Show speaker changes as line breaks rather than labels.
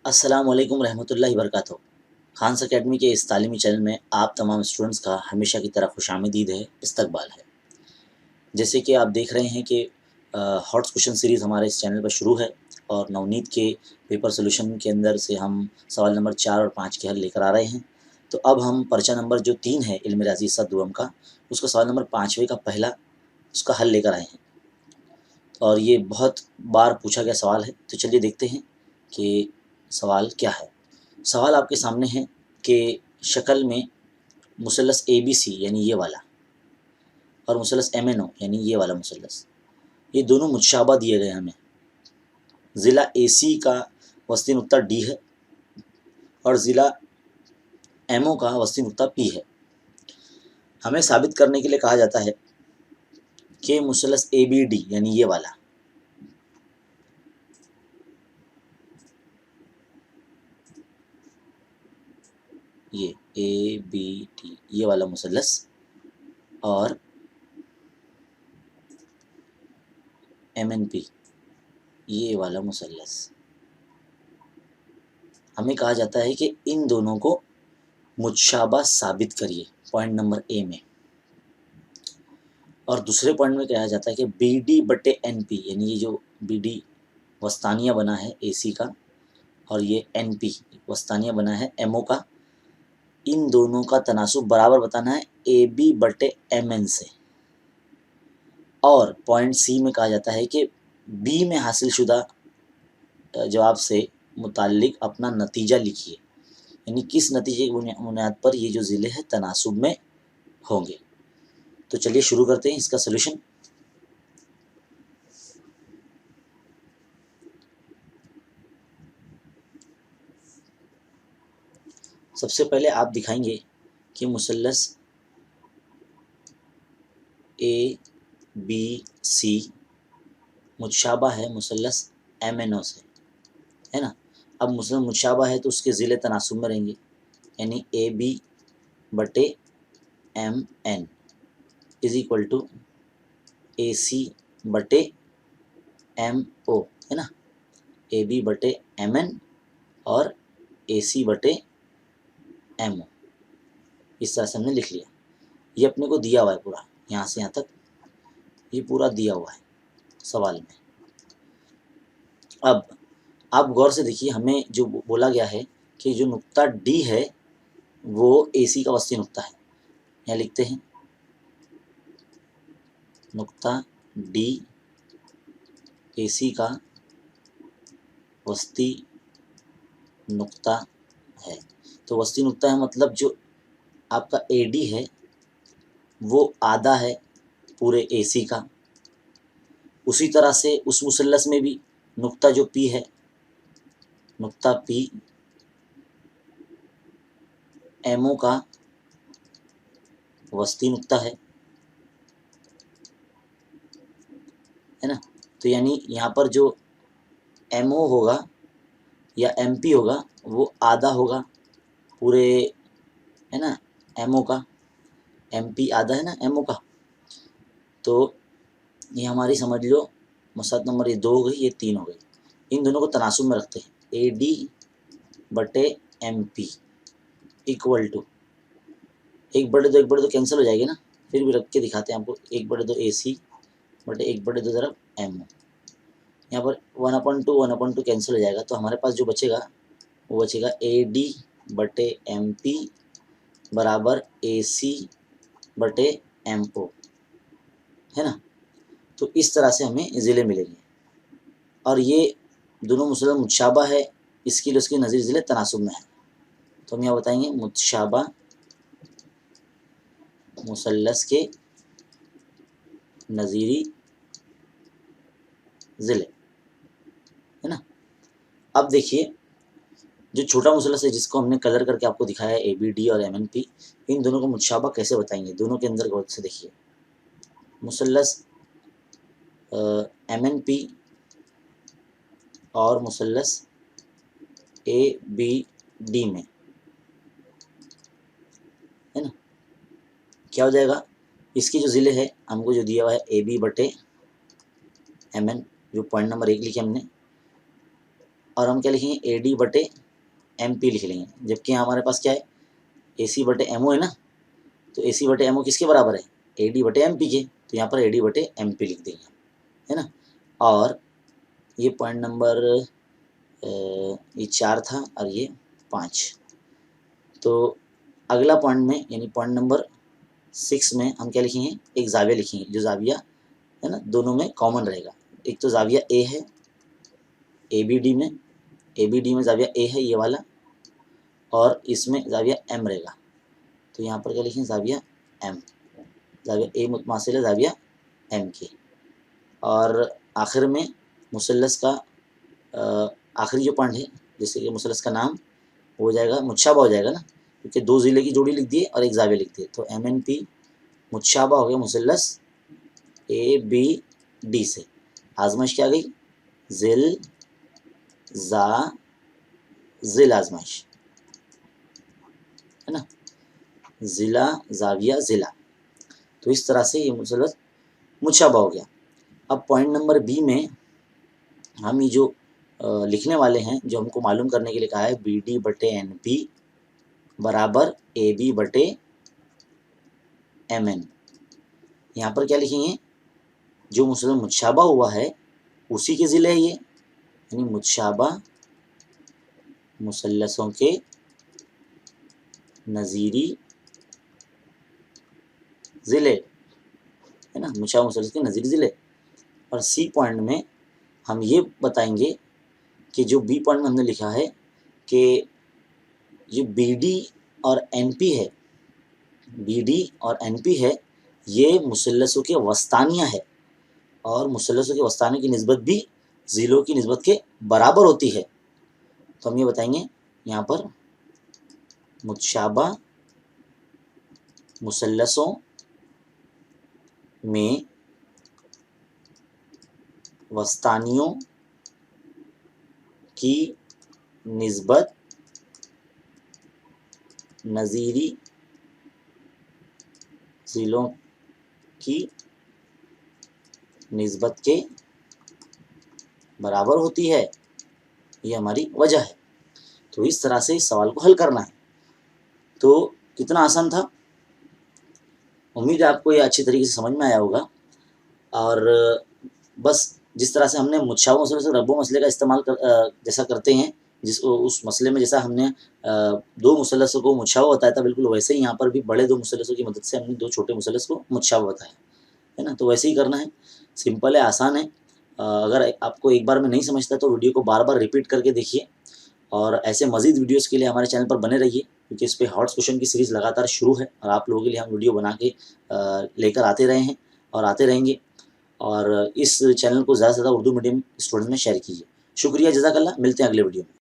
अस्सलामुअलैकुम रहमतुल्लाहि वबरकातुहू। खान्स अकेडमी के इस तालीमी चैनल में आप तमाम स्टूडेंट्स का हमेशा की तरह खुशामदीद है, इस्तकबाल है। जैसे कि आप देख रहे हैं कि हॉट क्वेश्चन सीरीज़ हमारे इस चैनल पर शुरू है और नवनीत के पेपर सोल्यूशन के अंदर से हम सवाल नंबर 4 और 5 के हल लेकर आ रहे हैं। तो अब हम पर्चा नंबर जो 3 है इल्म रियाज़ी सद्दुअम का, उसका सवाल नंबर 5वें का पहला उसका हल लेकर आए हैं और ये बहुत बार पूछा गया सवाल है। तो चलिए देखते हैं कि सवाल क्या है। सवाल आपके सामने है कि शक्ल में मुसल्लस ABC यानी ये वाला और मुसल्लस MNO यानी ये वाला मुसल्लस, ये दोनों मुतशाबा दिए गए हमें। ज़िला AC का वस्ती नुक्ता D है और ज़िला MO का वस्ती नुक्ता P है। हमें साबित करने के लिए कहा जाता है कि मुसल्लस ABD यानी ये वाला, ये ABD ये वाला मुसल्लस और MNP ये वाला मुसल्लस, हमें कहा जाता है कि इन दोनों को मुतशाबा साबित करिए, पॉइंट नंबर A में। और दूसरे पॉइंट में कहा जाता है कि BD/NP यानी ये जो BD वस्तानिया बना है AC का और ये NP वस्तानिया बना है MO का, इन दोनों का तनासुब बराबर बताना है AB/MN से। और पॉइंट C में कहा जाता है कि B में हासिल शुदा जवाब से मुताल्लिक अपना नतीजा लिखिए, यानी किस नतीजे की बुनियाद पर ये जो ज़िले हैं तनासुब में होंगे। तो चलिए शुरू करते हैं इसका सलूशन। सबसे पहले आप दिखाएंगे कि मुसल्लस ABC मुतशाबा है मुसल्लस MNO से, है ना। अब मुसल्लस मुतशाबा है तो उसके ज़िले तनासुब में रहेंगे, यानी AB/MN is equal to AC/MO, है ना। AB/MN और AC/MO इस तरह से हमने लिख लिया। ये अपने को दिया हुआ है पूरा, यहाँ से यहाँ तक ये पूरा दिया हुआ है सवाल में। अब आप गौर से देखिए, हमें जो बोला गया है कि जो नुक्ता D है वो AC का वस्ती नुक्ता है। यहाँ लिखते हैं नुक्ता D AC का वस्ती नुक्ता है। तो वस्ती नुक्ता है मतलब जो आपका AD है वो आधा है पूरे AC का। उसी तरह से उस मुसल्लस में भी नुक्ता जो P है, नुक्ता P MO का वस्ती नुक्ता है ना। तो यानी यहाँ पर जो MO होगा या MP होगा वो आधा होगा पूरे, है ना, MO का। MP आधा है ना MO का। तो ये हमारी समझ लो मसला नंबर ये 2 हो गई, ये 3 हो गई। इन दोनों को तनासुब में रखते हैं, AD/MP इक्वल टू 1/2 कैंसिल हो जाएगी ना, फिर भी रख के दिखाते हैं आपको। 1/2 AC/1/2 तरफ MO, यहाँ पर 1/2 कैंसिल हो जाएगा। तो हमारे पास जो बचेगा वो बचेगा AD/MP बराबर AC/MO, है ना। तो इस तरह से हमें ज़िले मिलेंगे और ये दोनों मुसल्लस मुतशाबा है, इसके लिए उसके नज़ीर ज़िले तनासुब में है। तो हम यहाँ बताएंगे मुतशाबा मुसल्लस के नज़ीरी ज़िले, है ना। अब देखिए जो छोटा मुसल्लस है जिसको हमने कलर करके आपको दिखाया है ABD और MNP, इन दोनों को मुतशाबा कैसे बताएंगे। दोनों के अंदर गौर से देखिए, मुसल्लस MNP और मुसल्लस ABD में, है ना, क्या हो जाएगा। इसके जो ज़िले है हमको जो दिया हुआ है AB/MN, जो पॉइंट नंबर 1 लिखे हमने, और हम क्या लिखेंगे AD/MP लिख लेंगे, जबकि यहाँ हमारे पास क्या है AC/MO है ना, तो AC/MO किसके बराबर है AD/MP के, तो यहाँ पर AD/MP लिख देंगे, है ना। और ये पॉइंट नंबर ये 4 था और ये 5। तो अगला पॉइंट में यानी पॉइंट नंबर 6 में हम क्या लिखेंगे, एक जाविया लिखेंगे, जो जाविया है ना दोनों में कॉमन रहेगा। एक तो जाविया ए है ABD में जाविया ए है ये वाला, और इसमें जाविया M रहेगा। तो यहाँ पर क्या लिखेंगे जाविया M, जाविया ए मुतमासिल है जाविया M के। और आखिर में मुसल्लस का आखिरी जो पॉइंट है, जैसे कि मुसल्लस का नाम हो जाएगा मुतशाबा हो जाएगा ना, क्योंकि 2 ज़िले की जोड़ी लिख दिए और एक जाविया लिख दिए, तो MNP मुतशाबा हो गया मुसल्लस ABD से। आजमाइश क्या आ गई, ज़िल जा ज़िल आजमाइश, है ना, ज़िला जाविया ज़िला। तो इस तरह से ये मुसल्लस मुतशाबा हो गया। अब पॉइंट नंबर B में हम ये जो लिखने वाले हैं, जो हमको मालूम करने के लिए कहा है BD/NP बराबर AB/MN। यहाँ पर क्या लिखेंगे, जो मुसल्लस मुतशाबा हुआ है उसी के ज़िले है ये, यानी मुतशाबा मुसल्लसों के नज़ीरी ज़िले, है ना, मुतशाबा मुसल्लस के नज़ीरी ज़िले। और C पॉइंट में हम ये बताएंगे कि जो B पॉइंट में हमने लिखा है कि ये BD और NP है, BD और NP है, ये मुसल्लसों के वस्तानिया है, और मुसल्लसों के वस्तानिया की निस्बत भी ज़िलों की निस्बत के बराबर होती है। तो हम ये बताएंगे यहाँ पर मुतशाबा मुसल्लसों में वस्तानियों की निस्बत नज़ीरी ज़िलों की निस्बत के बराबर होती है, ये हमारी वजह है। तो इस तरह से इस सवाल को हल करना है। तो कितना आसान था, उम्मीद है आपको ये अच्छी तरीके से समझ में आया होगा। और बस जिस तरह से हमने मुतशाबा मसले से रब्बो मसले का इस्तेमाल जैसा करते हैं, उस मसले में जैसा हमने 2 मुसल्लसों को मुतशाबा बताया था, बिल्कुल वैसे ही यहाँ पर भी बड़े 2 मुसल्लसों की मदद से हमने 2 छोटे मुसल्लस को मुतशाबा बताया, है ना। तो वैसे ही करना है, सिंपल है, आसान है। अगर आपको एक बार में नहीं समझता तो वीडियो को बार-बार रिपीट करके देखिए, और ऐसे मज़ीद वीडियोज़ के लिए हमारे चैनल पर बने रहिए, क्योंकि इस पे हॉट्स क्वेश्चन की सीरीज़ लगातार शुरू है और आप लोगों के लिए हम वीडियो बना के लेकर आते रहे हैं और आते रहेंगे। और इस चैनल को ज़्यादा से ज़्यादा उर्दू मीडियम स्टूडेंट्स में शेयर कीजिए। शुक्रिया, जज़ाकल्लाह। मिलते हैं अगले वीडियो में।